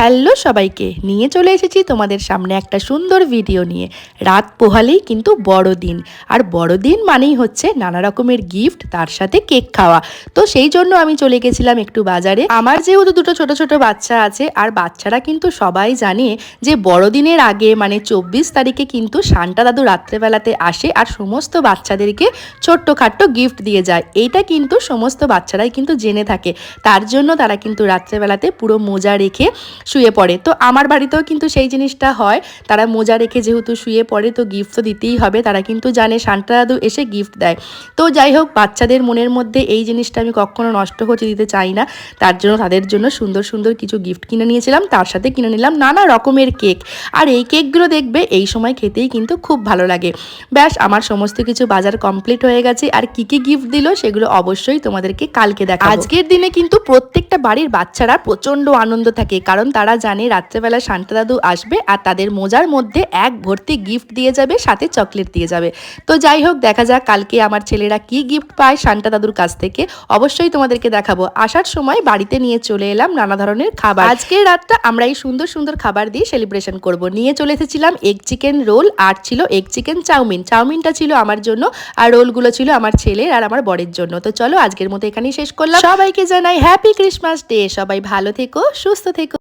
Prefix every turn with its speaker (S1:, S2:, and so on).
S1: Hello সবাইকে, নিয়ে চলে এসেছি তোমাদের সামনে একটা সুন্দর ভিডিও নিয়ে। রাত পোহালেই কিন্তু বড়দিন, আর বড়দিন মানেই হচ্ছে নানা রকমের গিফট, তার সাথে কেক খাওয়া। তো সেই জন্য আমি চলে গেছিলাম একটু বাজারে। আমার যেহেতু দুটো ছোট ছোট বাচ্চা আছে, আর বাচ্চারা কিন্তু সবাই জানে যে বড়দিনের আগে মানে 24 তারিখে কিন্তু সান্টা দাদু রাত্রেবেলাতে আসে আর সমস্ত বাচ্চাদেরকে ছোট্টখাট্ট গিফট দিয়ে যায়। এইটা কিন্তু সমস্ত বাচ্চারাই কিন্তু জেনে থাকে, তার জন্য তারা কিন্তু রাত্রেবেলাতে পুরো মোজা রেখে শুয়ে পড়ে। তো আমার বাড়িতেও কিন্তু সেই জিনিসটা হয়, তারা মোজা রেখে যেহেতু শুয়ে পড়ে তো গিফট তো দিতেই হবে, তারা কিন্তু জানে সান্টা দাদু এসে গিফট দেয়। তো যাই হোক, বাচ্চাদের মনের মধ্যে এই জিনিসটা আমি কখনো নষ্ট হতে দিতে চাই না, তার জন্য তাদের জন্য সুন্দর সুন্দর কিছু গিফট কিনে নিয়েছিলাম, তার সাথে কিনে নিলাম নানা রকমের কেক। আর এই কেকগুলো দেখবে এই সময় খেতেই কিন্তু খুব ভালো লাগে। ব্যাস, আমার সমস্ত কিছু বাজার কমপ্লিট হয়ে গেছে, আর কি কি গিফট দিল সেগুলো অবশ্যই তোমাদেরকে কালকে দেখাবো। আজকের দিনে কিন্তু প্রত্যেকটা বাড়ির বাচ্চারা প্রচন্ড আনন্দ থাকে, কারণ তারা জানে রাত্রেবেলা সান্টা দাদু আসবে আর তাদের মোজার মধ্যে এক ভর্তি গিফট দিয়ে যাবে, সাথে চকলেট দিয়ে যাবে। তো যাই হোক, দেখা যাক কালকে আমার ছেলেরা কি গিফট পায় সান্টা দাদুর কাছ থেকে, অবশ্যই তোমাদেরকে দেখাবো। আসার সময় বাড়িতে নিয়ে চলে এলাম নানা ধরনের খাবার। আজকের রাতটা আমরা এই সুন্দর সুন্দর খাবার দিয়ে সেলিব্রেশন করব। নিয়ে চলে এসেছিলাম এগ চিকেন রোল, আর ছিল এগ চিকেন চাউমিন। চাউমিনটা ছিল আমার জন্য, আর রোলগুলো ছিল আমার ছেলের আর আমার বরের জন্য। তো চলো আজকের মতো এখানেই শেষ করলাম। সবাইকে জানাই হ্যাপি ক্রিসমাস ডে। সবাই ভালো থেকো, সুস্থ থেকো।